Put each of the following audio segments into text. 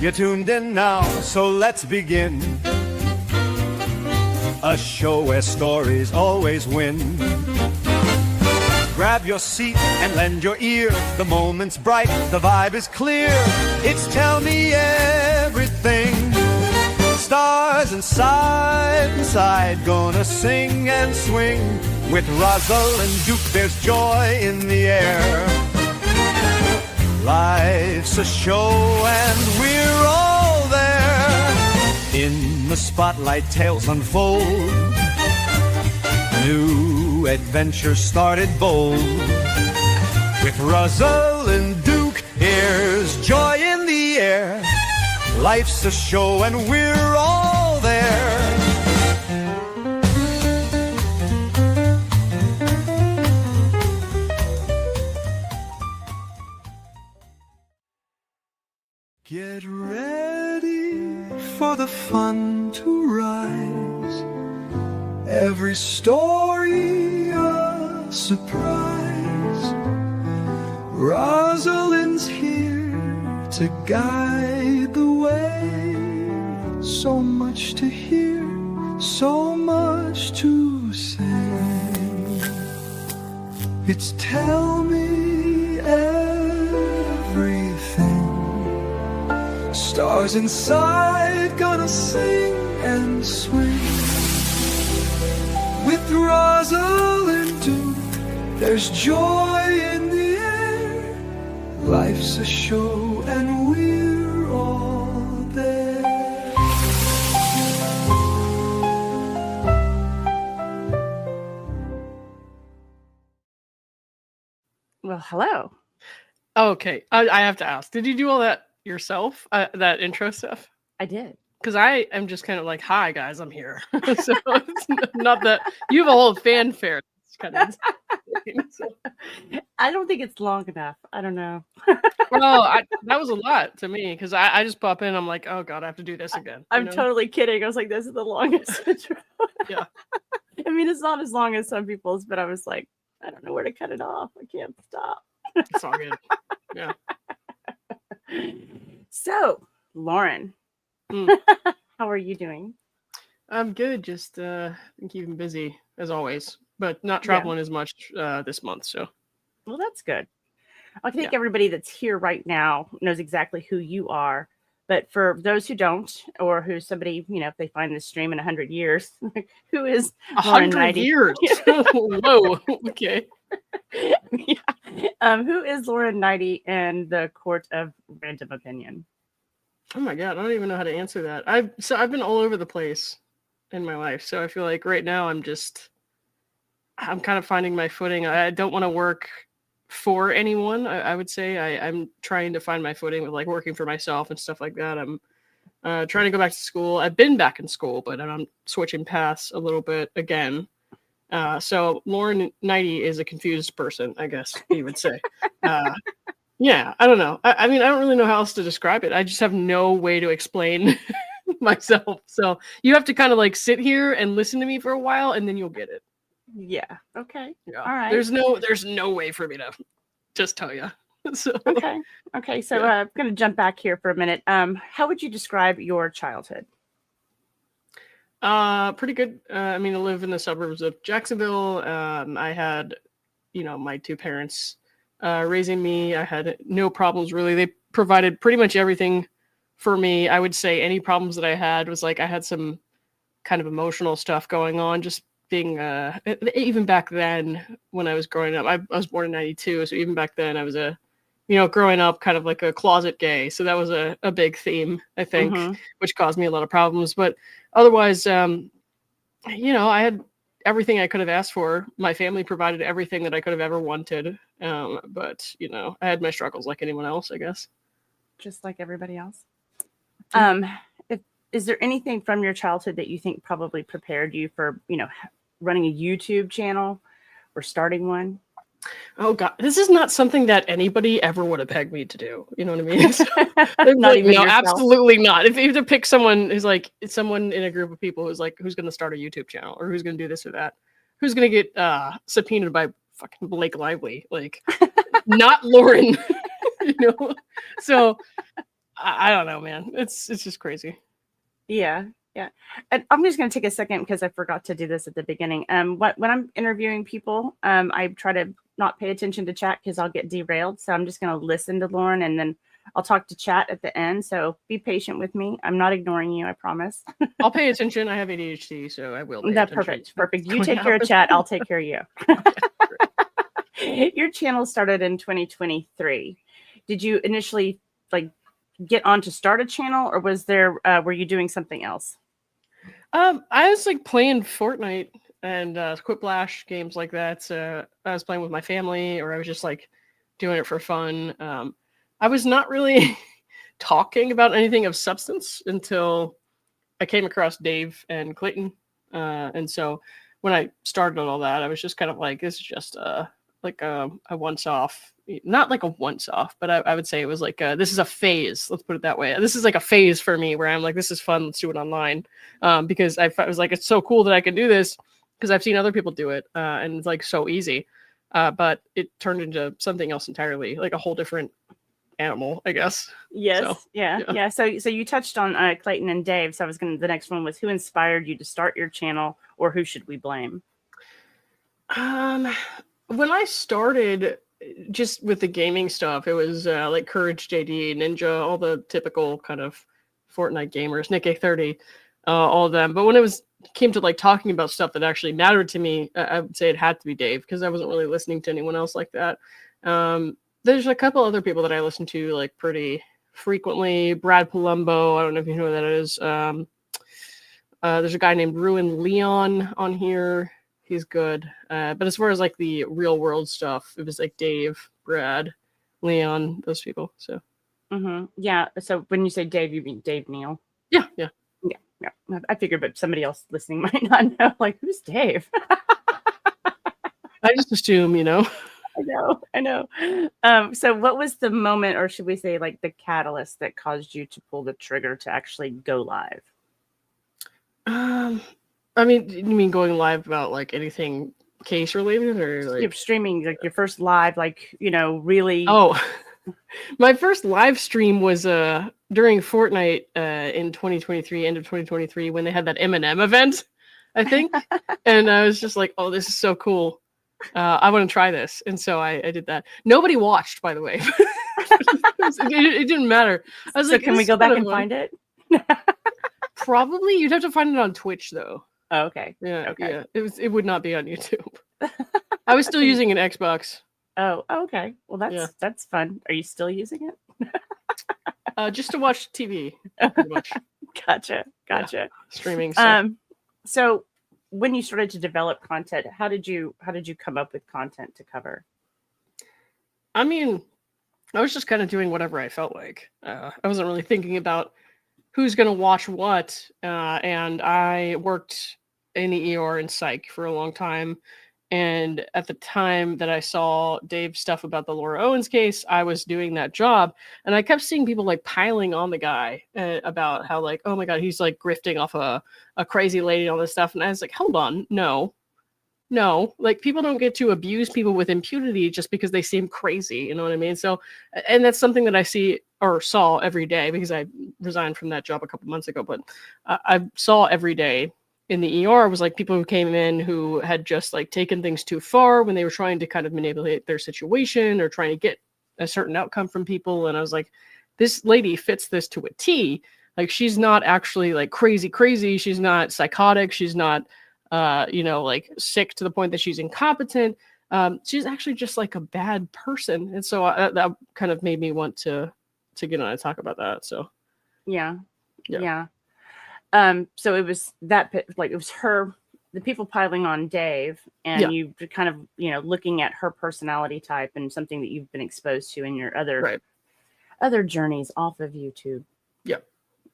You're tuned in now, so let's begin. A show where stories always win. Grab your seat and lend your ear. The moment's bright, the vibe is clear. It's Tell Me Everything. Stars inside, gonna sing and swing. With Rosal and Duke, there's joy in the air. Life's a show and we're all there. In the spotlight, tales unfold. New adventure started bold. With Rosal and Duke, here's joy in the air. Life's a show and we're all there. Get ready for the fun to rise. Every story a surprise. Rosalind's here to guide the way. So much to hear, so much to say. It's Tell Me Everything. Stars inside, gonna sing and swing. With Rosal and Duke, there's joy in the air. Life's a show and we're all there. Well, hello. Okay, I have to ask, did you do all that yourself, that intro stuff? I did. Because I am just kind of like, hi guys, I'm here. So it's not that you have a whole fanfare. It's kind of so. I don't think it's long enough. I don't know. Well, that was a lot to me because I just pop in. I'm like, oh god, I have to do this again. I'm totally kidding. I was like, this is the longest intro. Yeah. I mean, it's not as long as some people's, but I was like, I don't know where to cut it off. I can't stop. It's all good. Yeah. So, Lauren, how are you doing? I'm good. Just keeping busy as always, but not traveling as much this month. So, well, that's good. I think everybody that's here right now knows exactly who you are. But for those who don't, or who somebody, if they find this stream in 100 years, who is 100 years? Whoa. Okay. Who is Laren Neidigh in the Court of Random Opinion? Oh my god, I don't even know how to answer that. I've been all over the place in my life, so I feel like right now I'm kind of finding my footing. I don't want to work for anyone. I would say I'm trying to find my footing with like working for myself and stuff like that. I'm trying to go back to school. I've been back in school, but I'm switching paths a little bit again. So Laren Neidigh is a confused person, I guess you would say. Yeah, I don't know. I mean, I don't really know how else to describe it. I just have no way to explain myself. So you have to kind of like sit here and listen to me for a while, and then you'll get it. Yeah. Okay. Yeah. All right. There's no way for me to just tell you. So Okay. So I'm going to jump back here for a minute. How would you describe your childhood? Pretty good. I mean, I live in the suburbs of Jacksonville. I had, my two parents raising me. I had no problems really. They provided pretty much everything for me. I would say any problems that I had was like I had some kind of emotional stuff going on. Just being even back then when I was growing up, I was born in 92, so even back then I was growing up kind of like a closet gay. So that was a big theme, I think, which caused me a lot of problems. But otherwise, I had everything I could have asked for. My family provided everything that I could have ever wanted. But, I had my struggles like anyone else, I guess. Just like everybody else. Is there anything from your childhood that you think probably prepared you for, running a YouTube channel or starting one? Oh God, this is not something that anybody ever would have pegged me to do. You know what I mean? Not even yourself. Absolutely not. If you have to pick someone who's like someone in a group of people who's like, who's going to start a YouTube channel or who's going to do this or that, who's going to get subpoenaed by fucking Blake Lively, like not Lauren, So I don't know, man. It's just crazy. Yeah, yeah. And I'm just going to take a second because I forgot to do this at the beginning. When I'm interviewing people, I try to not pay attention to chat because I'll get derailed. So I'm just going to listen to Lauren and then I'll talk to chat at the end. So be patient with me. I'm not ignoring you, I promise. I'll pay attention. I have ADHD, so I will pay That's attention. perfect. You take care of chat. I'll take care of you. Your channel started in 2023. Did you initially like get on to start a channel, or was there were you doing something else? I was like playing Fortnite and Quiplash games like that. I was playing with my family, or I was just like doing it for fun. I was not really talking about anything of substance until I came across Dave and Clayton. And so when I started all that, I was just kind of like, this is just like a once off, not like a once off, but I would say it was like this is a phase. Let's put it that way. This is like a phase for me where I'm like, this is fun. Let's do it online. Because I was like, it's so cool that I can do this because I've seen other people do it and it's like so easy. But it turned into something else entirely, like a whole different animal, I guess. Yes. So, yeah. So you touched on Clayton and Dave. So the next one was, who inspired you to start your channel, or who should we blame? When I started just with the gaming stuff, it was like Courage JD, Ninja, all the typical kind of Fortnite gamers, Nick A30, all of them. But when it came to like talking about stuff that actually mattered to me, I would say it had to be Dave, because I wasn't really listening to anyone else like that. There's a couple other people that I listen to like pretty frequently. Brad Palumbo, I don't know if you know who that is. There's a guy named Ruin Leon on here. He's good. But as far as like the real world stuff, it was like Dave, Brad, Leon, those people. So yeah. So when you say Dave, you mean Dave Neal? Yeah. I figured, but somebody else listening might not know. Like, who's Dave? I just assume, I know. So what was the moment, or should we say like the catalyst that caused you to pull the trigger to actually go live? I mean, you mean going live about like anything case related, or like You're streaming like your first live, like, really? Oh, my first live stream was during Fortnite in 2023, end of 2023, when they had that Eminem event, I think. And I was just like, oh, this is so cool. I want to try this. And so I did that. Nobody watched, by the way. it didn't matter. I was like, can we go back and find it? Probably. You'd have to find it on Twitch, though. Oh, okay. Yeah. Okay. Yeah. It would not be on YouTube. I was still using an Xbox. Oh, okay. Well, that's fun. Are you still using it? Just to watch TV. Pretty much. Gotcha. Yeah. Streaming stuff. So when you started to develop content, how did you come up with content to cover? I mean, I was just kind of doing whatever I felt like. I wasn't really thinking about who's going to watch what. And I worked in the ER and psych for a long time. And at the time that I saw Dave's stuff about the Laura Owens case, I was doing that job. And I kept seeing people like piling on the guy about how like, oh my God, he's like grifting off a crazy lady and all this stuff. And I was like, hold on, no, like people don't get to abuse people with impunity just because they seem crazy. You know what I mean? So, and that's something that I see or saw every day, because I resigned from that job a couple months ago, but I saw every day in the ER was like people who came in who had just like taken things too far when they were trying to kind of manipulate their situation or trying to get a certain outcome from people. And I was like, this lady fits this to a T. Like, she's not actually like crazy. She's not psychotic. She's not, like sick to the point that she's incompetent. She's actually just like a bad person. And so that kind of made me want to get on and talk about that. So, yeah. So it was it was the people piling on Dave, and you kind of, looking at her personality type and something that you've been exposed to in your other journeys off of YouTube. Yeah.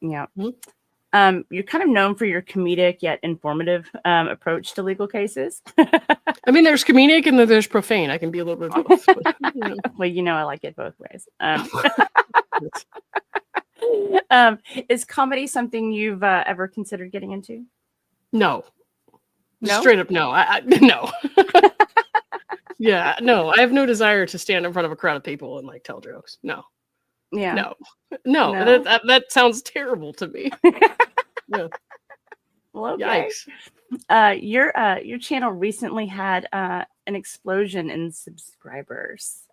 Mm-hmm. You're kind of known for your comedic yet informative approach to legal cases. I mean, there's comedic and then there's profane. I can be a little bit of both. But, Well, I like it both ways. Is comedy something you've ever considered getting into? No. No? Straight up no. No. Yeah, no. I have no desire to stand in front of a crowd of people and like tell jokes. No. Yeah. No. No. That sounds terrible to me. Yeah. Well, okay. Yikes. Your channel recently had an explosion in subscribers.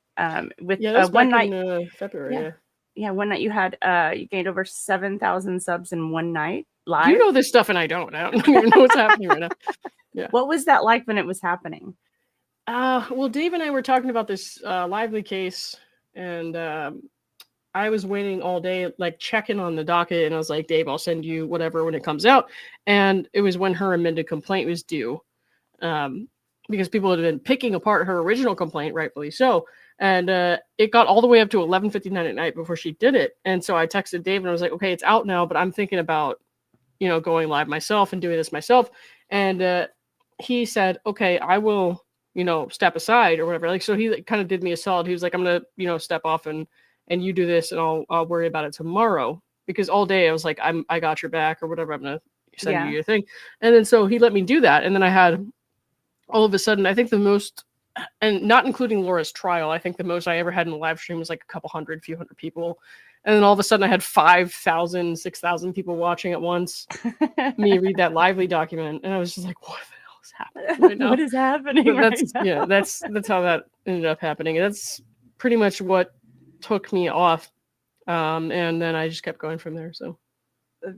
With Yeah, that's one back night. in February. Yeah. Yeah. One night you gained over 7,000 subs in one night live. You know this stuff, and I don't even know what's happening right now. Yeah. What was that like when it was happening? Well, Dave and I were talking about this lively case, and I was waiting all day, like checking on the docket, and I was like, Dave, I'll send you whatever when it comes out. And it was when her amended complaint was due, because people had been picking apart her original complaint, rightfully so. And it got all the way up to 11:59 at night before she did it. And so I texted Dave and I was like, okay, it's out now, but I'm thinking about, going live myself and doing this myself. And he said, okay, I will, step aside or whatever. Like, so he kind of did me a solid. He was like, I'm going to, step off and you do this and I'll worry about it tomorrow. Because all day I was like, I got your back or whatever. I'm going to send you your thing. And then so he let me do that. And then I had all of a sudden, I think the most, and not including Laura's trial, I think the most I ever had in a live stream was like a few hundred people. And then all of a sudden I had 5,000, 6,000 people watching at once, me read that lively document. And I was just like, what the hell is happening right now? What is happening right now? Yeah, that's how that ended up happening. And that's pretty much what took me off. And then I just kept going from there. So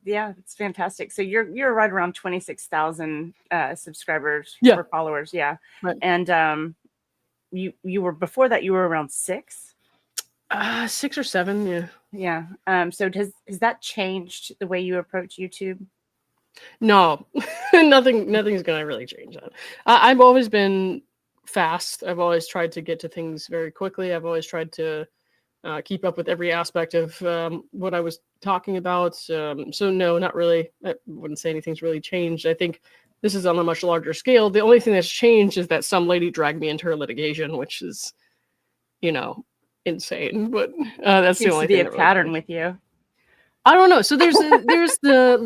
yeah, it's fantastic. So you're right around 26,000 subscribers or followers. Yeah. Right. And you were, before that you were around 6? 6 or 7. Yeah. Yeah. So has that changed the way you approach YouTube? No, nothing's going to really change that. I've always been fast. I've always tried to get to things very quickly. I've always tried to keep up with every aspect of what I was talking about. So no, not really. I wouldn't say anything's really changed. I think this is on a much larger scale. The only thing that's changed is that some lady dragged me into her litigation, which is, insane. But that's the only thing. Seems to be a pattern with you. I don't know. So there's the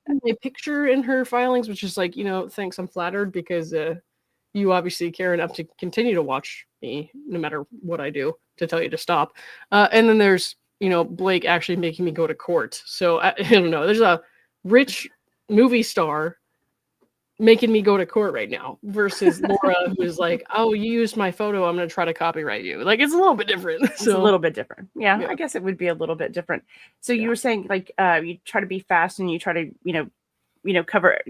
Laura picture in her filings, which is like, thanks, I'm flattered because you obviously care enough to continue to watch me no matter what I do, to tell you to stop. And then there's, Blake actually making me go to court. So I don't know. There's a rich movie star making me go to court right now versus Laura, who's like, oh, you used my photo, I'm going to try to copyright you. Like, it's a little bit different. It's a little bit different. Yeah, I guess it would be a little bit different. So you were saying, like, you try to be fast and you try to, cover,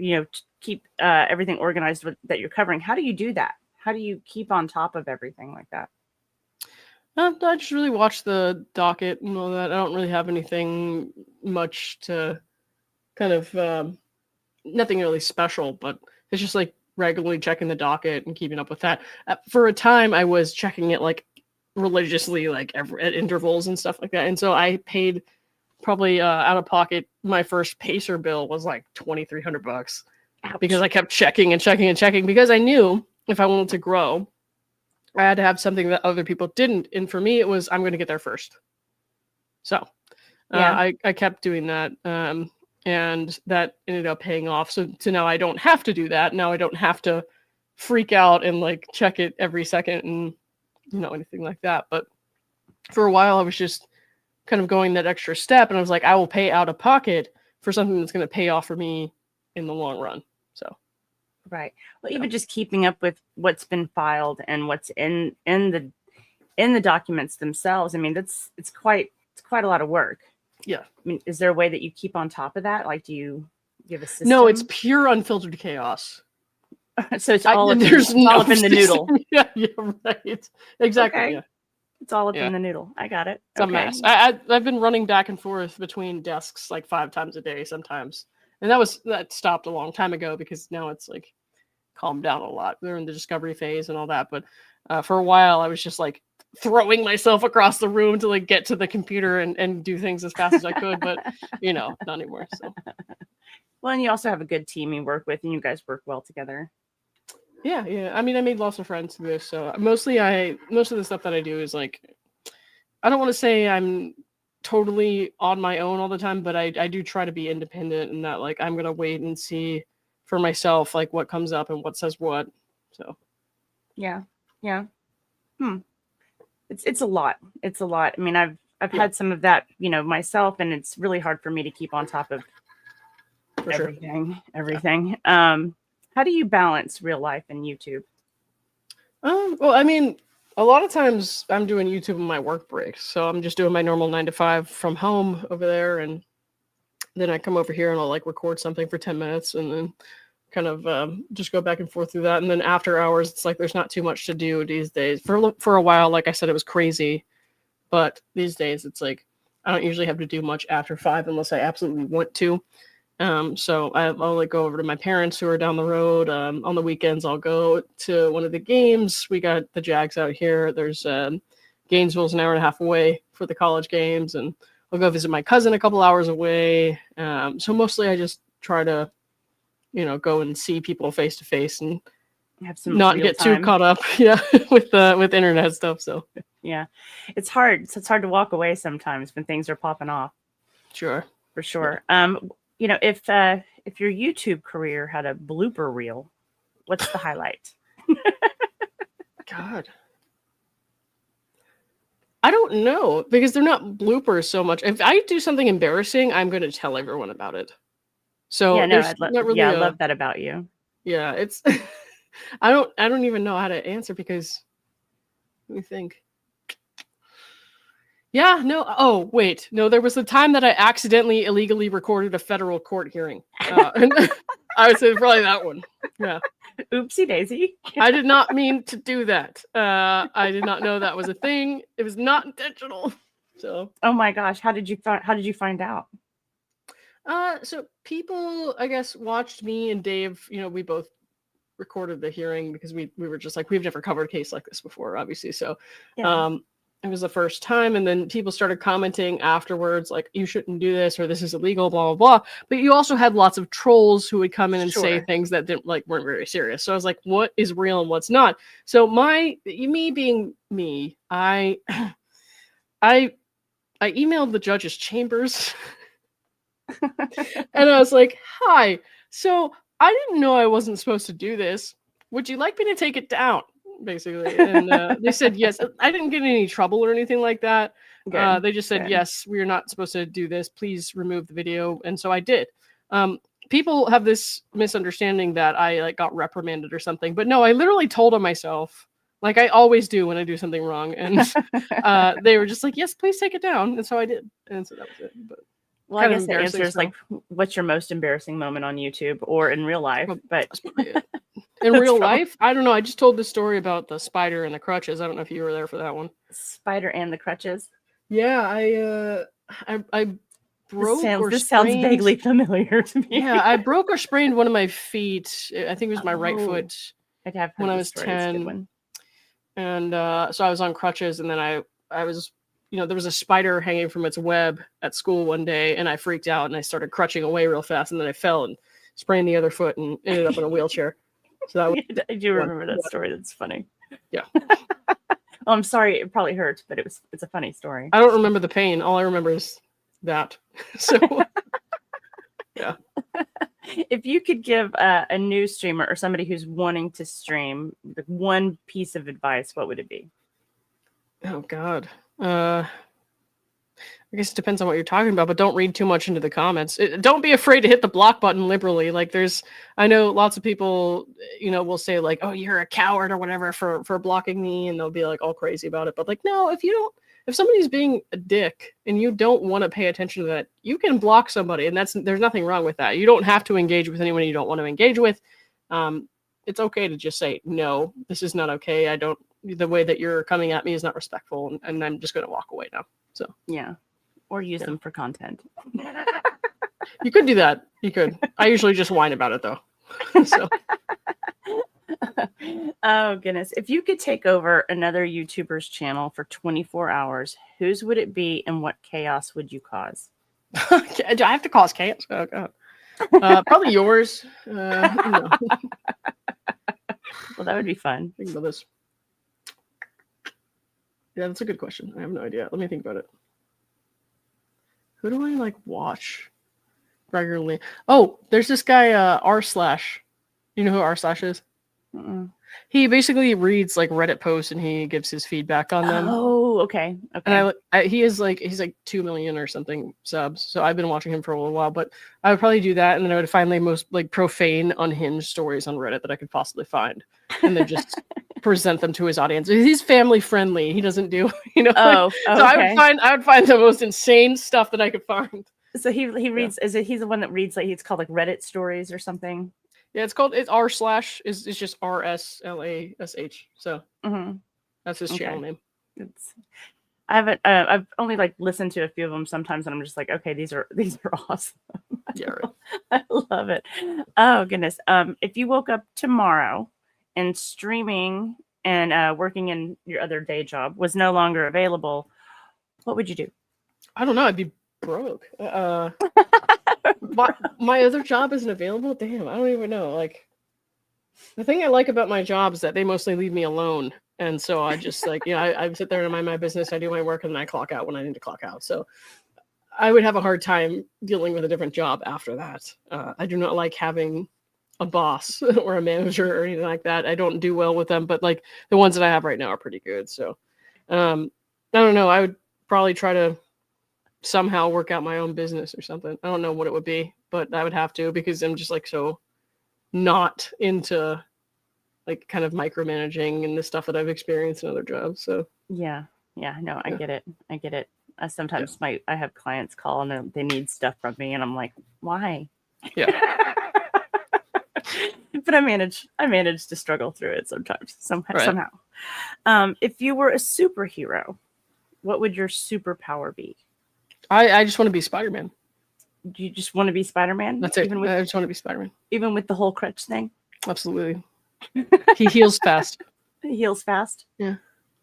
keep everything organized that you're covering. How do you do that? How do you keep on top of everything like that? I just really watch the docket and all that. I don't really have anything much to kind of, nothing really special, but it's just like regularly checking the docket and keeping up with that. For a time, I was checking it like religiously, like at intervals and stuff like that. And so I paid probably out of pocket. My first Pacer bill was like $2,300 because I kept checking and checking and checking because I knew if I wanted to grow, I had to have something that other people didn't. And for me, it was, I'm going to get there first. So I kept doing that. And that ended up paying off. So now I don't have to do that. Now I don't have to freak out and like check it every second and, anything like that. But for a while, I was just kind of going that extra step. And I was like, I will pay out of pocket for something that's going to pay off for me in the long run. So. Right. Well, even just keeping up with what's been filed and what's in the documents themselves. I mean, it's quite a lot of work. Yeah. I mean, is there a way that you keep on top of that? Like, do you have a system? No, it's pure unfiltered chaos. So it's all up in the noodle. Yeah, right. Exactly. Okay. Yeah. It's all up in the noodle. I got it. It's a mess. I've been running back and forth between desks like 5 times a day sometimes. And that stopped a long time ago because now it's like calmed down a lot. They're in the discovery phase and all that. But for a while, I was just like throwing myself across the room to like get to the computer and do things as fast as I could. But, not anymore. So. Well, and you also have a good team you work with and you guys work well together. Yeah. I mean, I made lots of friends through this. So most of the stuff that I do is like, I don't want to say I'm totally on my own all the time, but I do try to be independent and that like I'm going to wait and see for myself, like what comes up and what says what. So. Yeah. It's a lot. I mean, I've had some of that, myself, and it's really hard for me to keep on top of For sure. everything. How do you balance real life and YouTube? Well, I mean, a lot of times I'm doing YouTube on my work breaks, so I'm just doing my normal 9 to 5 from home over there, and then I come over here and I'll like record something for 10 minutes, and then kind of just go back and forth through that. And then after hours, it's like there's not too much to do these days. For a while, like I said, it was crazy, but these days it's like I don't usually have to do much after 5 unless I absolutely want to. So I'll like go over to my parents who are down the road. On the weekends, I'll go to one of the games. We got the Jags out here. There's Gainesville's an hour and a half away for the college games, and I'll go visit my cousin a couple hours away. So mostly I just try to, go and see people face to face and Have some not get too caught up, with internet stuff. So yeah, it's hard. It's hard to walk away sometimes when things are popping off. sure. For sure. If your YouTube career had a blooper reel, what's the highlight? God. I don't know, because they're not bloopers so much. If I do something embarrassing, I'm going to tell everyone about it. So Yeah, no, there's not really I love that about you. Yeah, it's I don't even know how to answer, because let me think. Yeah, no. Oh, wait. No, there was a time that I accidentally illegally recorded a federal court hearing. And I would say probably that one. Yeah. Oopsie daisy. I did not mean to do that. I did not know that was a thing. It was not intentional. So. Oh my gosh, how did you find out? So people, I guess, watched me and Dave. We both recorded the hearing because we were just like, we've never covered a case like this before, obviously. So, Yeah. It was the first time, and then people started commenting afterwards, like, you shouldn't do this, or this is illegal, blah, blah, blah. But you also had lots of trolls who would come in and say things that weren't very serious. So I was like, what is real and what's not? So me being me, I emailed the judge's chambers and I was like, hi, so I didn't know I wasn't supposed to do this. Would you like me to take it down? Basically, and they said yes. I didn't get in any trouble or anything like that. They just said yes, we are not supposed to do this, please remove the video. And so I did. People have this misunderstanding that I like got reprimanded or something, but no, I literally told on myself, like I always do when I do something wrong. And they were just like, yes, please take it down. And so I did, and so that was it. But well, I guess the answer is like, what's your most embarrassing moment on YouTube or in real life? But in real life, I don't know. I just told this story about the spider and the crutches. I don't know if you were there for that one. Spider and the crutches. Yeah, I broke this sounds vaguely familiar to me. Yeah, I broke or sprained one of my feet. I think it was my right foot when I was 10. And so I was on crutches, and then I was, there was a spider hanging from its web at school one day, and I freaked out and I started crutching away real fast, and then I fell and sprained the other foot and ended up in a wheelchair. So that was I do remember that story. That's funny. Yeah. Well, I'm sorry. It probably hurts, but it's a funny story. I don't remember the pain. All I remember is that. So, yeah. If you could give a new streamer or somebody who's wanting to stream one piece of advice, what would it be? Oh, God. I guess it depends on what you're talking about, but don't read too much into the comments. Don't be afraid to hit the block button liberally. Like I know lots of people, will say like, oh, you're a coward or whatever for blocking me. And they'll be like all crazy about it. But like, no, if somebody's being a dick and you don't want to pay attention to that, you can block somebody. And there's nothing wrong with that. You don't have to engage with anyone you don't want to engage with. It's okay to just say, no, this is not okay. The way that you're coming at me is not respectful. And I'm just going to walk away now. So, yeah. Or use them for content. You could do that. You could. I usually just whine about it, though. So. Oh, goodness. If you could take over another YouTuber's channel for 24 hours, whose would it be and what chaos would you cause? Do I have to cause chaos? Oh, God. Probably yours. Well, that would be fun. Think about this. Yeah, that's a good question. I have no idea. Let me think about it. Who do I watch regularly? Oh, there's this guy r/. You know who r/ is? He basically reads like Reddit posts and he gives his feedback on them. Oh, okay. Okay. And he's like 2 million or something subs. So I've been watching him for a little while, but I would probably do that. And then I would find the most like profane, unhinged stories on Reddit that I could possibly find. And then just present them to his audience. He's family friendly. He doesn't do, Oh, so okay. I would find the most insane stuff that I could find. So he reads, he's the one that reads, like, it's called like Reddit stories or something? Yeah, it's r/, it's just RSLASH. So that's his channel name. I've only like listened to a few of them sometimes, and I'm just like, okay, these are awesome. Yeah, right. I love it. Oh goodness. If you woke up tomorrow and streaming and working in your other day job was no longer available, what would you do? I don't know. I'd be broke. My other job isn't available. Damn, I don't even know. Like, the thing I like about my job is that they mostly leave me alone, and so I just like I sit there and mind my business. I do my work, and then I clock out when I need to clock out. So I would have a hard time dealing with a different job after that. I do not like having a boss or a manager or anything like that. I don't do well with them, but like the ones that I have right now are pretty good. So I don't know. I would probably try to somehow work out my own business or something. I don't know what it would be, but I would have to, because I'm just like so not into like kind of micromanaging and the stuff that I've experienced in other jobs. So yeah, no, I get it. Sometimes I have clients call and they need stuff from me, and I'm like, why? Yeah. But I manage to struggle through it sometimes, somehow. If you were a superhero, what would your superpower be? I just want to be Spider-Man. Do you just want to be Spider-Man? That's it. I just want to be Spider-Man. Even with the whole crutch thing? Absolutely. He heals fast. He heals fast? Yeah.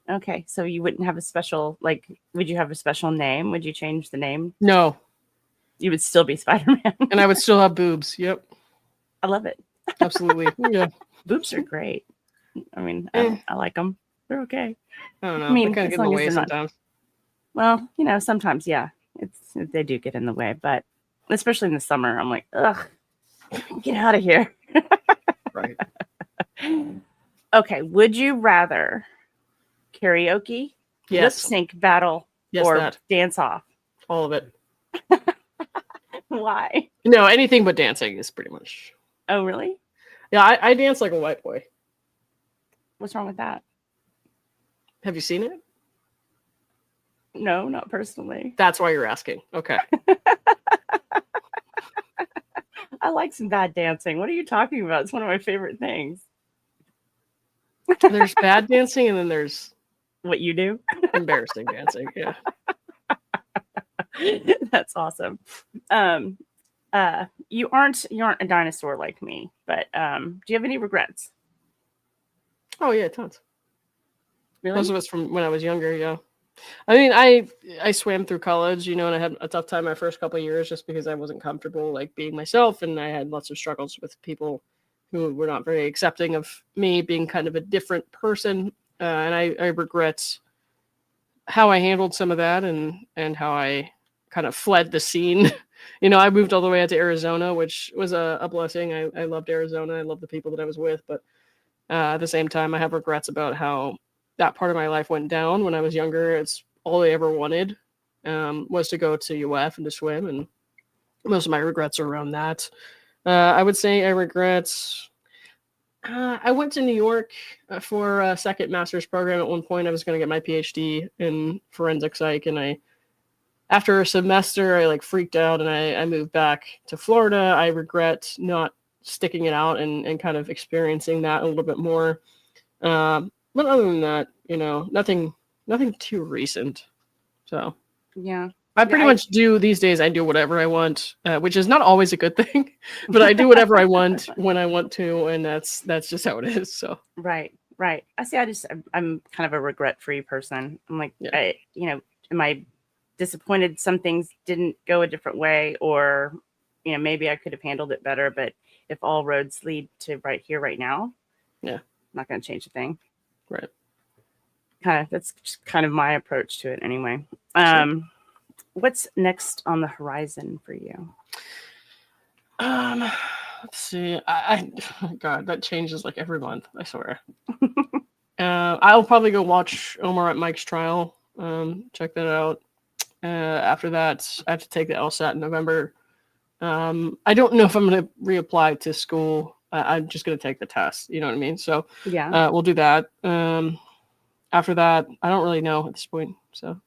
Okay, so you wouldn't have a special, like, would you have a special name? Would you change the name? No. You would still be Spider-Man. And I would still have boobs. Yep. I love it. Absolutely. Yeah. Boobs are great. I mean, I like them. They're okay. I don't know. I mean, kind of as get in the long as way they're not- sometimes. Well, sometimes, yeah, they do get in the way, but especially in the summer, I'm like, ugh, get out of here. Right. Okay, would you rather karaoke, lip Yes. sync battle, or that. dance off? All of it. Why? No, anything but dancing is pretty much. Oh, really? Yeah, I dance like a white boy. What's wrong with that? Have you seen it? No, not personally. That's why you're asking. Okay. I like some bad dancing. What are you talking about? It's one of my favorite things. There's bad dancing and then there's What you do? embarrassing dancing. Yeah. That's awesome. You aren't a dinosaur like me, but do you have any regrets? Oh yeah, tons. Really? Most of it's from when I was younger. Yeah. I mean, I swam through college, and I had a tough time my first couple of years just because I wasn't comfortable like being myself, and I had lots of struggles with people who were not very accepting of me being kind of a different person, and I regret how I handled some of that and how I kind of fled the scene. I moved all the way out to Arizona, which was a blessing. I loved Arizona. I loved the people that I was with, but at the same time, I have regrets about how that part of my life went down when I was younger. It's all I ever wanted was to go to UF and to swim, and most of my regrets are around that. I would say I regret. I went to New York for a second master's program. At one point, I was going to get my PhD in forensic psych, and after a semester, I freaked out and I moved back to Florida. I regret not sticking it out and kind of experiencing that a little bit more. But other than that, nothing too recent. So Yeah. I pretty much do these days. I do whatever I want, which is not always a good thing, but I do whatever I want when I want to, and that's just how it is. So Right. I see. I'm kind of a regret-free person. I'm like, Yeah. Am I disappointed some things didn't go a different way, or maybe I could have handled it better, but if all roads lead to right here right now, Yeah. I'm not going to change a thing. Right. That's just kind of my approach to it anyway. Sure. What's next on the horizon for you? Let's see. God, that changes like every month. I swear. I'll probably go watch Omar at Mike's trial. Check that out. After that, I have to take the LSAT in November. I don't know if I'm going to reapply to school. I'm just going to take the test. You know what I mean? So Yeah. we'll do that. After that, I don't really know at this point. So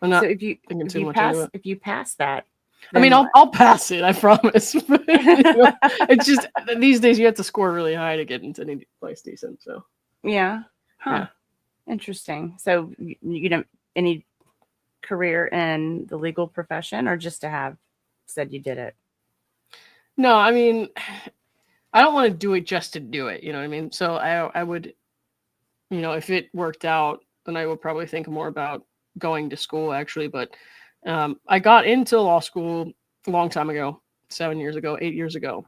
I'm not So if you thinking too much into it. if you pass that, I mean, then I'll pass it. I promise. But, it's just these days you have to score really high to get into any place decent. So yeah. Huh. Yeah. Interesting. So you don't any career in the legal profession, or just to have said you did it? no, I mean, I don't want to do it just to do it. You know what I mean? So I would, if it worked out, then I would probably think more about going to school actually. But I got into law school a long time ago, 7 years ago, 8 years ago,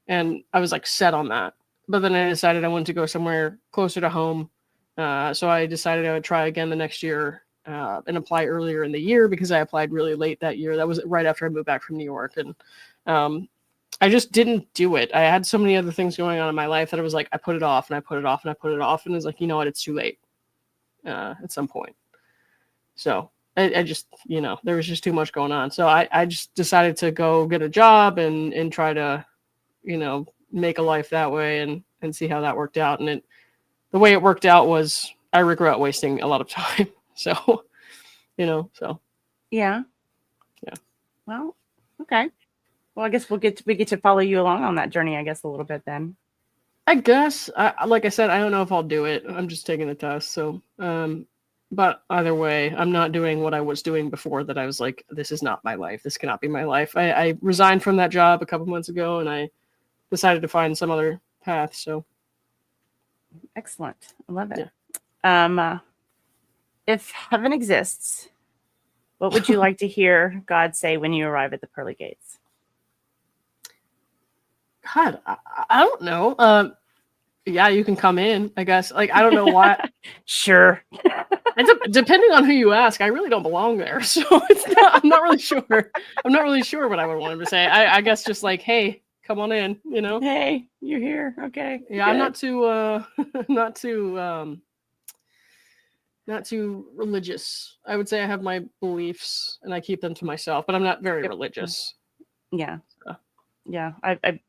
and I was like set on that. But then I decided I wanted to go somewhere closer to home. So I decided I would try again the next year and apply earlier in the year because I applied really late that year. That was right after I moved back from New York. And I just didn't do it. I had so many other things going on in my life that I was like, I put it off and I put it off and I put it off. And it was like, you know what? It's too late at some point. So I just, there was just too much going on. So I just decided to go get a job and try to, make a life that way and see how that worked out. And the way it worked out was I regret wasting a lot of time. So, so. Yeah. Yeah. Well, okay. Well, I guess we get to follow you along on that journey, I guess, a little bit then. I guess, like I said, I don't know if I'll do it. I'm just taking the test. So, but either way, I'm not doing what I was doing before that I was like, this is not my life. This cannot be my life. I resigned from that job a couple months ago and I decided to find some other path. So. Excellent. I love it. Yeah. If heaven exists, what would you like to hear God say when you arrive at the pearly gates? God, I don't know. Yeah, you can come in, I guess. Like, I don't know why. Sure. Depending on who you ask, I really don't belong there. So I'm not really sure. I'm not really sure what I would want him to say. I guess just like, hey, come on in, Hey, you're here. Okay. Yeah, good. I'm not too religious. I would say I have my beliefs and I keep them to myself, but I'm not very religious. Yeah. So. Yeah. I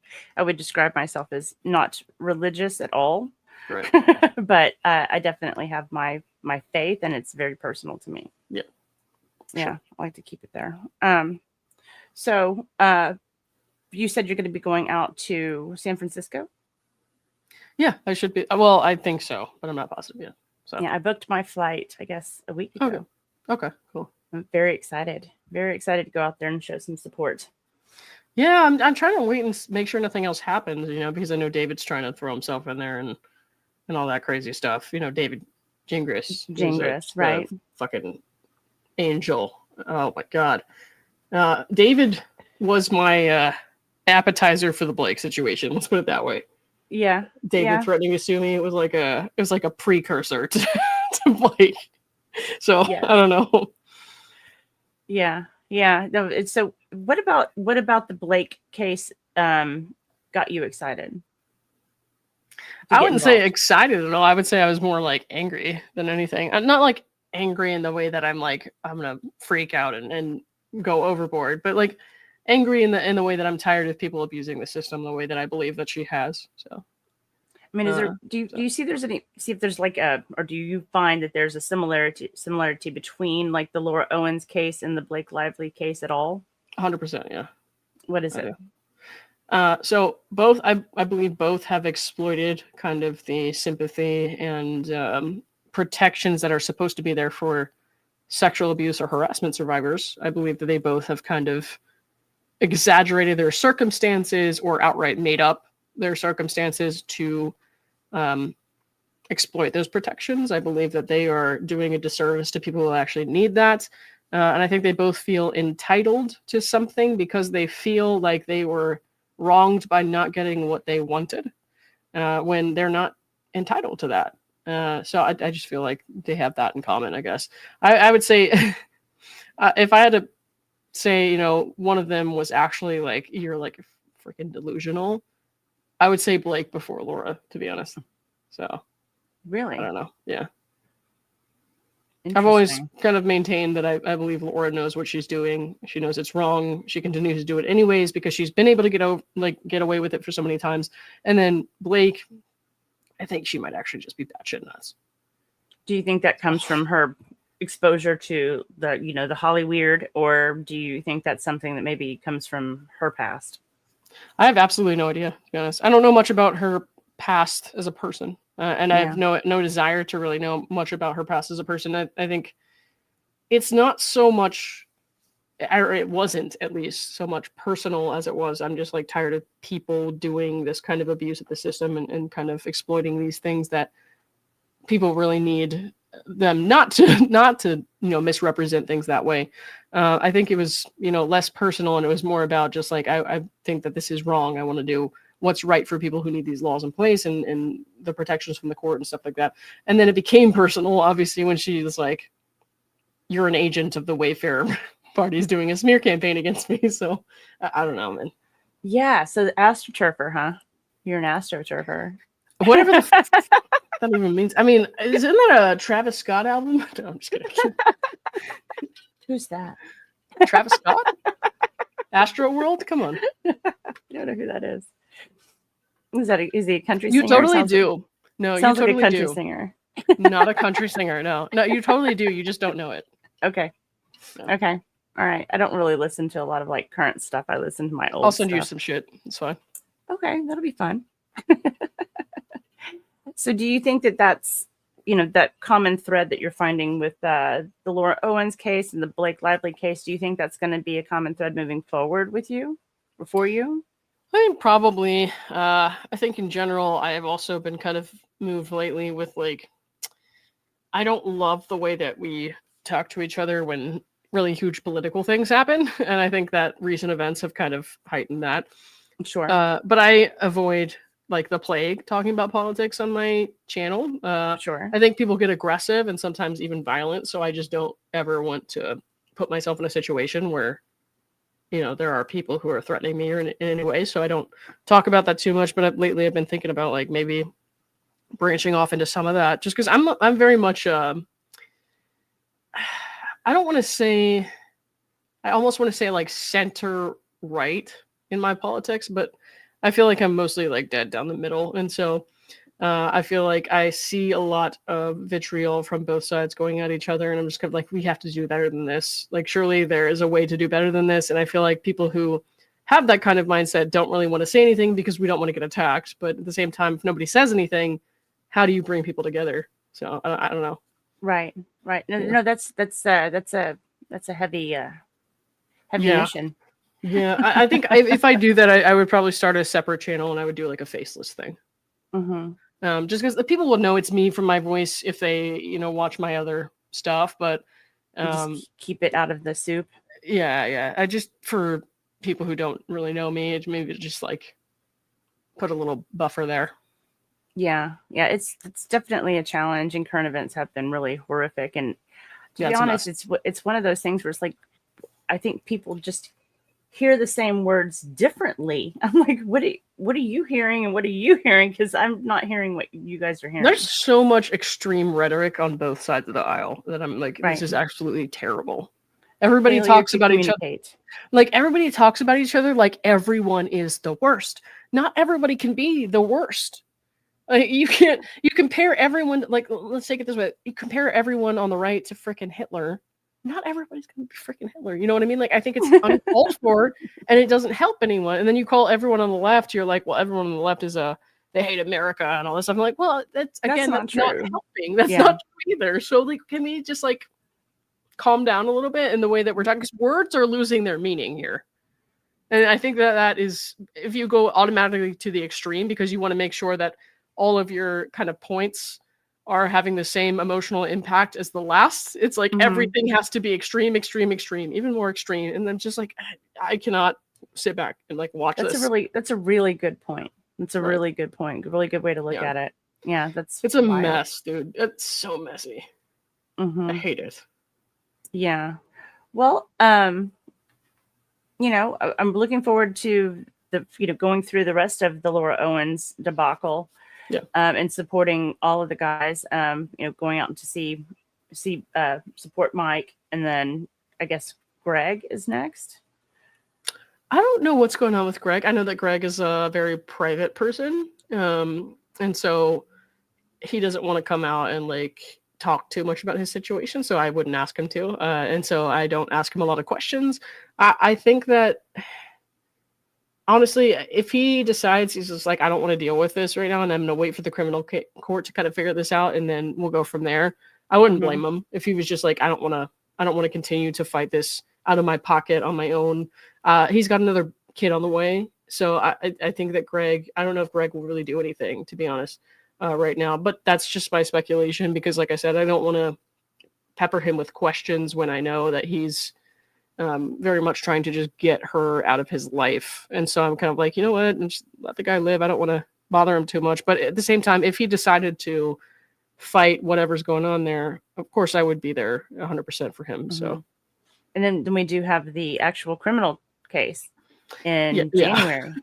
would describe myself as not religious at all. Right. But I definitely have my faith, and it's very personal to me. Yeah. Yeah. Sure. I like to keep it there. So you said you're going to be going out to San Francisco? Yeah, I should be. Well, I think so, but I'm not positive yet. So. Yeah, I booked my flight, I guess, a week ago. Okay, cool. I'm very excited. Very excited to go out there and show some support. Yeah, I'm trying to wait and make sure nothing else happens, because I know David's trying to throw himself in there and all that crazy stuff. David Gingras. Gingras, right. Fucking angel. Oh my God. David was my appetizer for the Blake situation. Let's put it that way. Yeah. David threatening to sue me. It was like a precursor to Blake. So yeah. I don't know. Yeah. No, so what about the Blake case got you excited? I wouldn't say excited at all. I would say I was more like angry than anything. I'm not like angry in the way that I'm like, I'm gonna freak out and go overboard, but like angry in the way that I'm tired of people abusing the system the way that I believe that she has. So I mean, is there do you see if there's like or do you find that there's a similarity between like the Laura Owens case and the Blake Lively case at all? 100%, yeah. What is it? So both, I believe both have exploited kind of the sympathy and protections that are supposed to be there for sexual abuse or harassment survivors. I believe that they both have kind of exaggerated their circumstances or outright made up their circumstances to exploit those protections. I believe that they are doing a disservice to people who actually need that. And I think they both feel entitled to something because they feel like they were wronged by not getting what they wanted when they're not entitled to that. So I just feel like they have that in common, I guess. I would say if I had to say, one of them was actually like, you're like freaking delusional. I would say Blake before Laura, to be honest. So Really? I don't know. Yeah. I've always kind of maintained that I believe Laura knows what she's doing. She knows it's wrong. She continues to do it anyways because she's been able to get away with it for so many times. And then Blake, I think she might actually just be batshit nuts. Do you think that comes from her exposure to the Holly weird, or do you think that's something that maybe comes from her past? I have absolutely no idea, to be honest. I don't know much about her past as a person. And I have no desire to really know much about her past as a person. I think it's not so much, or it wasn't at least so much personal as it was. I'm just like tired of people doing this kind of abuse of the system and kind of exploiting these things that people really need them not to misrepresent things that way. I think it was less personal, and it was more about just like I think that this is wrong. I want to do what's right for people who need these laws in place and the protections from the court and stuff like that. And then it became personal, obviously, when she was like, "You're an agent of the Wayfair party's doing a smear campaign against me." So I don't know, man. Yeah. So the astroturfer, huh? You're an astroturfer. Whatever the that even means. I mean, isn't that a Travis Scott album? No, I'm just kidding. Who's that? Travis Scott? Astro World? Come on. I don't know who that is. Is he a country singer? You totally do. No, sounds you totally like a country do. singer. Not a country singer. No, you totally do. You just don't know it. Okay. No. Okay. All right. I don't really listen to a lot of like current stuff. I listen to my old. I'll send you some shit. It's fine. Okay, that'll be fun. So, do you think that that's that common thread that you're finding with the Laura Owens case and the Blake Lively case? Do you think that's going to be a common thread moving forward with you or for you? I think probably. I think in general, I have also been kind of moved lately with like, I don't love the way that we talk to each other when really huge political things happen. And I think that recent events have kind of heightened that. Sure. But I avoid like the plague talking about politics on my channel. Sure. I think people get aggressive and sometimes even violent. So I just don't ever want to put myself in a situation where, there are people who are threatening me or in any way. So I don't talk about that too much. But lately I've been thinking about like maybe branching off into some of that just because I'm very much, I don't want to say, I almost want to say like center right in my politics, but I feel like I'm mostly like dead down the middle. And so I feel like I see a lot of vitriol from both sides going at each other. And I'm just kind of like, we have to do better than this. Like, surely there is a way to do better than this. And I feel like people who have that kind of mindset don't really want to say anything because we don't want to get attacked. But at the same time, if nobody says anything, how do you bring people together? So I don't know. Right. No, that's a heavy mission. Yeah, I think if I do that, I would probably start a separate channel and I would do like a faceless thing. Mm-hmm. Just because the people will know it's me from my voice if they, watch my other stuff. But just keep it out of the soup. Yeah. I just, for people who don't really know me, it's maybe just like put a little buffer there. Yeah. It's definitely a challenge, and current events have been really horrific. And to be honest, it's one of those things where it's like, I think people just hear the same words differently. I'm like, what are you hearing and what are you hearing? Because I'm not hearing what you guys are hearing. There's so much extreme rhetoric on both sides of the aisle that I'm like, This is absolutely terrible. Everybody talks about each other. Like, everybody talks about each other like everyone is the worst. Not everybody can be the worst. Like, you compare everyone, like, let's take it this way. You compare everyone on the right to freaking Hitler. Not everybody's going to be freaking Hitler. You know what I mean? Like, I think it's uncalled for and it doesn't help anyone. And then you call everyone on the left, you're like, well, everyone on the left is they hate America and all this stuff. I'm like, well, that's not helping. That's not true either. So, like, can we just like calm down a little bit in the way that we're talking? Because words are losing their meaning here. And I think that is, if you go automatically to the extreme because you want to make sure that all of your kind of points are having the same emotional impact as the last, it's like everything has to be extreme, even more extreme. And then just like, I cannot sit back and like watch this. That's a really good point. That's a really good point. Really good way to look at it. Yeah, it's a mess, dude. It's so messy. I hate it. Yeah. Well, I'm looking forward to going through the rest of the Laura Owens debacle, and supporting all of the guys, going out to see support Mike, and then I guess Greg is next. I don't know what's going on with Greg. I know that Greg is a very private person, and so he doesn't want to come out and like talk too much about his situation, so I wouldn't ask him to, and so I don't ask him a lot of questions. I think that honestly, if he decides he's just like, I don't want to deal with this right now, and I'm going to wait for the criminal court to kind of figure this out, and then we'll go from there, I wouldn't blame him if he was just like, I don't want to continue to fight this out of my pocket on my own. He's got another kid on the way, so I think that Greg, I don't know if Greg will really do anything, to be honest, right now, but that's just my speculation, because like I said, I don't want to pepper him with questions when I know that he's very much trying to just get her out of his life. And so I'm kind of like, you know what, just let the guy live. I don't want to bother him too much, but at the same time, if he decided to fight whatever's going on there, of course I would be there 100% for him. So, and then we do have the actual criminal case in January.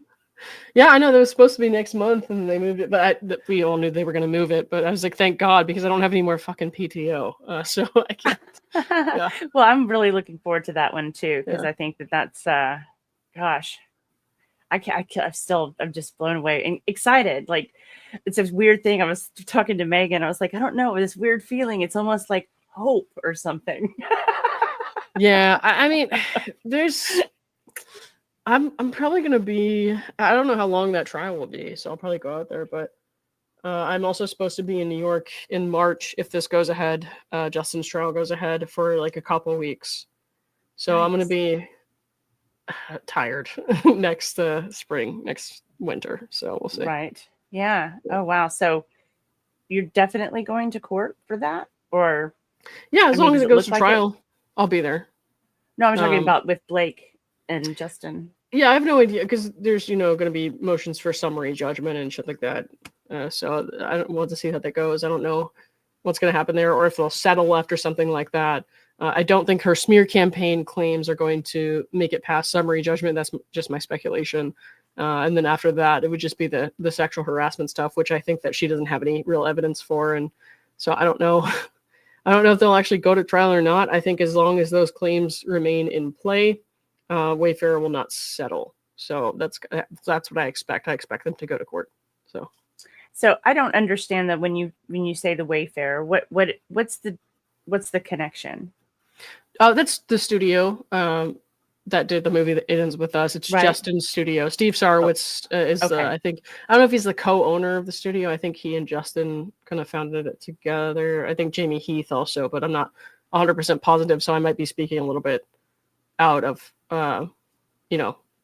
Yeah, I know that was supposed to be next month, and they moved it, but we all knew they were going to move it. But I was like, thank God, because I don't have any more fucking PTO, so I can't. Yeah. Well, I'm really looking forward to that one too, because I think that's, gosh, I'm just blown away and excited. Like, it's a weird thing. I was talking to Megan. I was like, I don't know, this weird feeling. It's almost like hope or something. Yeah, I mean, I'm probably going to be, I don't know how long that trial will be, so I'll probably go out there, but I'm also supposed to be in New York in March if this goes ahead. Justin's trial goes ahead for like a couple weeks. So nice. I'm going to be tired next spring, next winter, so we'll see. Right. Yeah. Oh, wow. So you're definitely going to court for that? Or? Yeah, as long as it goes to trial, I'll be there. No, I'm talking about with Blake and Justin. Yeah, I have no idea, because there's, going to be motions for summary judgment and shit like that. So I don't want to see how that goes. I don't know what's going to happen there, or if they'll settle after something like that. I don't think her smear campaign claims are going to make it past summary judgment. That's just my speculation. And then after that, it would just be the sexual harassment stuff, which I think that she doesn't have any real evidence for. And so I don't know. I don't know if they'll actually go to trial or not. I think as long as those claims remain in play, Wayfarer will not settle. So that's what I expect. I expect them to go to court. So I don't understand that when you say the Wayfarer, what's the connection? Oh, that's the studio that did the movie It Ends With Us. It's Justin's studio. Steve Sarowitz is I think, I don't know if he's the co-owner of the studio. I think he and Justin kind of founded it together. I think Jamie Heath also, but I'm not 100% positive, so I might be speaking a little bit out of I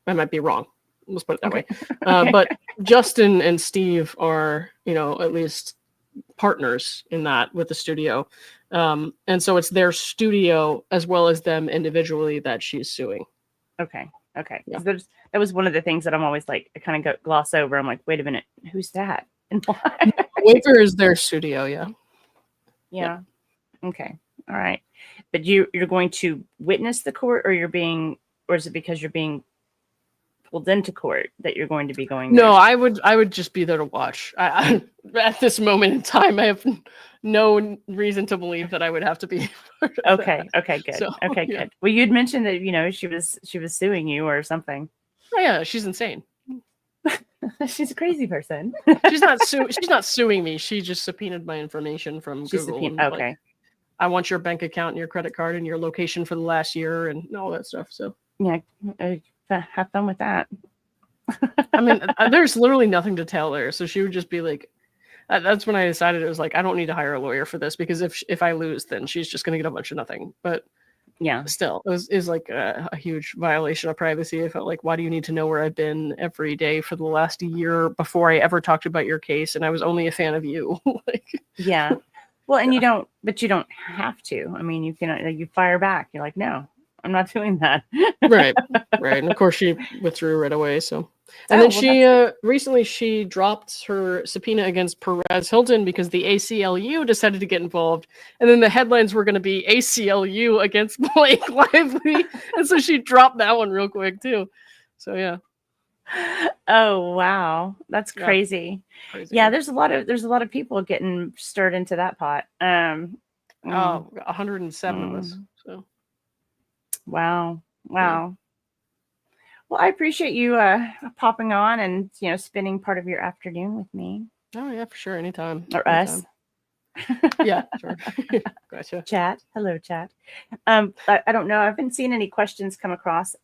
might be wrong. Let's put it that way. But Justin and Steve are, at least partners in that with the studio. And so it's their studio as well as them individually that she's suing. Okay. Yeah. That was one of the things that I'm always like, I kind of gloss over. I'm like, wait a minute, who's that? And why? Wayfarer is their studio. Yeah. Okay. All right. But you're going to witness the court, or is it because you're being pulled into court that you're going to be going there? No, I would just be there to watch. I at this moment in time, I have no reason to believe that I would have to be. Okay, good. So, good. Well, you'd mentioned that she was suing you or something. Oh yeah, she's insane. She's a crazy person. She's not suing me. She just subpoenaed my information from Google. Okay. I want your bank account and your credit card and your location for the last year and all that stuff. So yeah, have fun with that. I mean, there's literally nothing to tell there. So she would just be like, that's when I decided it was like, I don't need to hire a lawyer for this, because if I lose, then she's just going to get a bunch of nothing. But yeah, still, it is like a huge violation of privacy. I felt like, why do you need to know where I've been every day for the last year before I ever talked about your case? And I was only a fan of you. Yeah. Well, and you don't have to. I mean, you can, you fire back. You're like, no, I'm not doing that. Right. And of course she withdrew right away. So, and then she recently she dropped her subpoena against Perez Hilton because the ACLU decided to get involved. And then the headlines were going to be ACLU against Blake Lively. And so she dropped that one real quick too. So yeah. Oh wow, that's Yeah, crazy. crazy. Yeah, there's a lot of people getting stirred into that pot. Oh, 107 of us. mm, So wow, yeah. wow. Well, I appreciate you popping on and spending part of your afternoon with me Oh yeah, for sure. Anytime. or us. Anytime. Yeah, sure. Gotcha. Chat. Hello, chat. I don't know. I haven't seen any questions come across.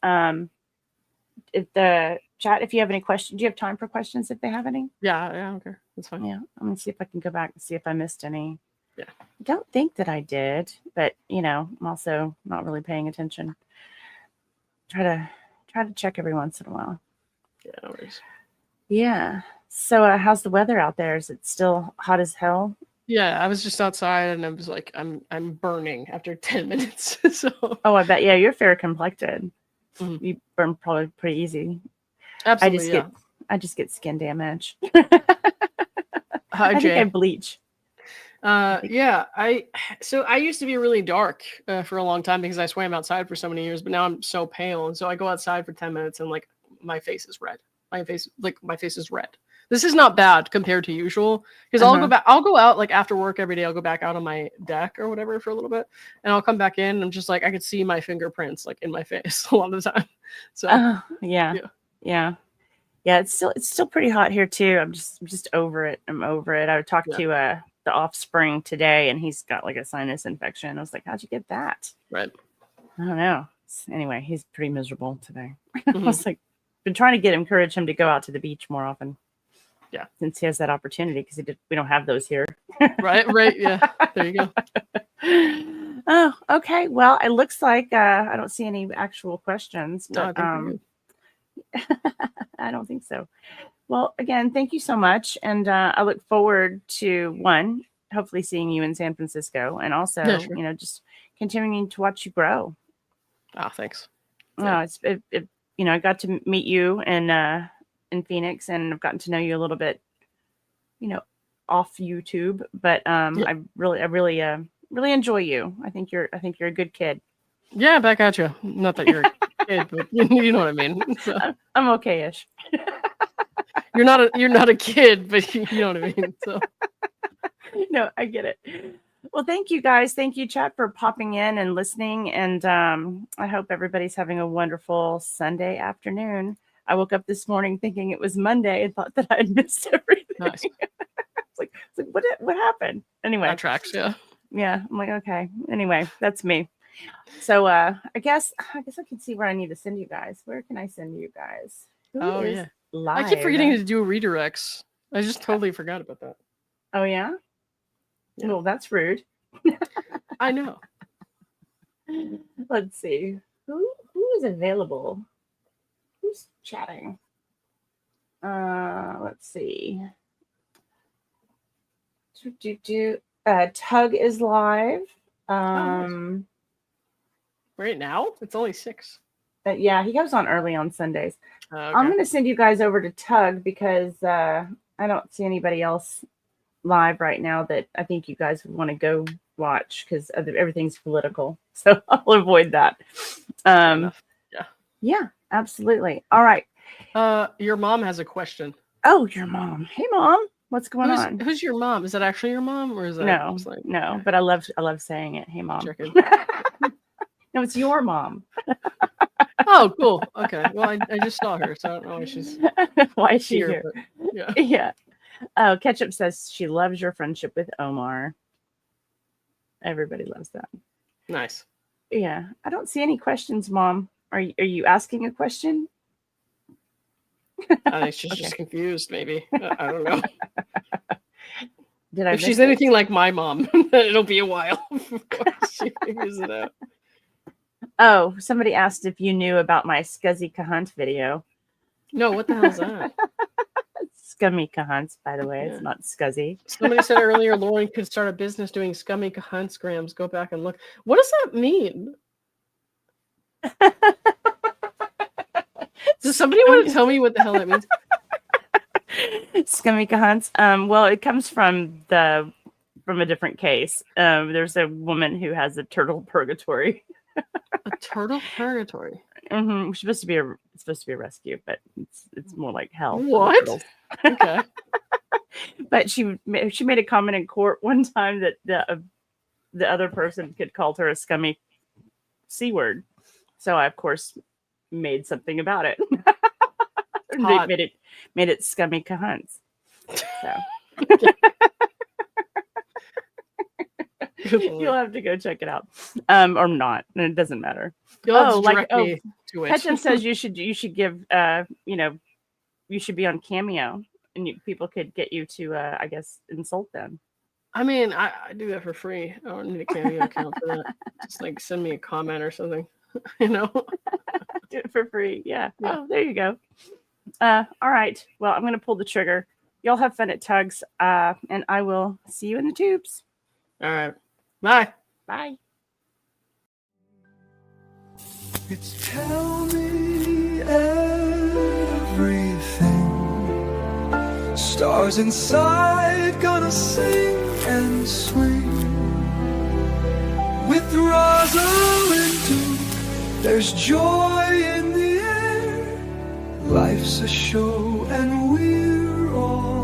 If the chat, if you have any questions, do you have time for questions if they have any? Yeah, I don't care. That's fine. Yeah, I'm gonna see if I can go back and see if I missed any. Yeah. I don't think that I did, but I'm also not really paying attention. Try to check every once in a while. Yeah, no worries. Yeah. So, how's the weather out there? Is it still hot as hell? Yeah, I was just outside and I was like, I'm burning after 10 minutes. So Oh, I bet. Yeah, you're fair complected. Mhm. You burn probably pretty easy. Absolutely, yeah. I just get skin damage. Hi, I think I Jay. bleach. Yeah, so I used to be really dark for a long time because I swam outside for so many years, but now I'm so pale, and so I go outside for 10 minutes and like my face is red. My face is red. This is not bad compared to usual because I'll go out like after work every day. I'll go back out on my deck or whatever for a little bit, and I'll come back in. And I'm just like I could see my fingerprints like in my face a lot of the time. So Yeah. It's still pretty hot here too. I'm just over it. I'm over it. I talked to the offspring today, and he's got like a sinus infection. I was like, "How'd you get that?" Right. I don't know. Anyway, he's pretty miserable today. I was like, been trying to encourage him to go out to the beach more often. Yeah, since he has that opportunity because we don't have those here. Right. Yeah. There you go. Oh, okay. Well, it looks like I don't see any actual questions, but No, I don't think so. Well, again, thank you so much, and I look forward to hopefully seeing you in San Francisco, and also, Yeah, sure. just continuing to watch you grow. Thanks. Yeah. I got to meet you in Phoenix, and I've gotten to know you a little bit, off YouTube, but I really enjoy you. I think you're a good kid. Yeah, back at you. Not that you're a kid, but you know what I mean. So. I'm okay-ish. You're not a kid, but you know what I mean. So no, I get it. Well, thank you guys. Thank you, chat, for popping in and listening. And I hope everybody's having a wonderful Sunday afternoon. I woke up this morning thinking it was Monday and thought that I had missed everything. Nice. it's like what happened? Anyway, that tracks. Yeah. Yeah. I'm like, okay. Anyway, that's me. So I guess I can see where I need to send you guys. Where can I send you guys? Who is live? I keep forgetting to do redirects. I just totally forgot about that. Oh yeah? Well, that's rude. I know. Let's see. Who is available? Who's chatting? Let's see. Tug is live. Nice. Right now? It's only 6. Yeah, he goes on early on Sundays. Okay. I'm going to send you guys over to Tug because I don't see anybody else live right now that I think you guys would want to go watch because everything's political. So I'll avoid that. Yeah, absolutely. All right. Your mom has a question. Oh, your mom. Hey, Mom. What's going on? Who's your mom? Is that actually your mom, or is that no? But I love saying it. Hey, Mom. No, it's your mom. Oh, cool. Okay. Well, I just saw her, so I don't know why she's here. But, yeah. Oh, Ketchup says she loves your friendship with Omar. Everybody loves that. Nice. Yeah. I don't see any questions, Mom. Are you asking a question? I think she's just confused, maybe. I don't know. If she's anything like my mom, it'll be a while before she figures it out. Oh, somebody asked if you knew about my Scuzzy Cahunt video. No, what the hell is that? Scummy Cahunts, by the way. Yeah. It's not Scuzzy. Somebody said earlier Lauren could start a business doing Scummy Cahunts grams. Go back and look. What does that mean? Does somebody want to tell me what the hell that means? Scummy Cahunts. Well, it comes from a different case. There's a woman who has a turtle purgatory. A turtle purgatory. Mm-hmm. It's supposed to be a rescue, but It's more like hell. for the What? turtles. Okay. But she made a comment in court one time that the other person had called her a scummy C word. So I, of course, made something about it. Hot. made it scummy cahunts. So Good you'll Lord. have to go check it out, or not. It doesn't matter. You'll have to like, direct me to it. Ketchum says you should give you should be on Cameo, and people could get you to I guess insult them. I mean, I do that for free. I don't need a Cameo account for that. Just like send me a comment or something. You know? Do it for free. Yeah. Yeah. Oh, there you go. All right. Well, I'm gonna pull the trigger. Y'all have fun at Tugs, and I will see you in the tubes. All right. Bye. Bye. It's tell me everything. Stars inside gonna sing and swing. With Rosalind too, there's joy in the air. Life's a show and we're all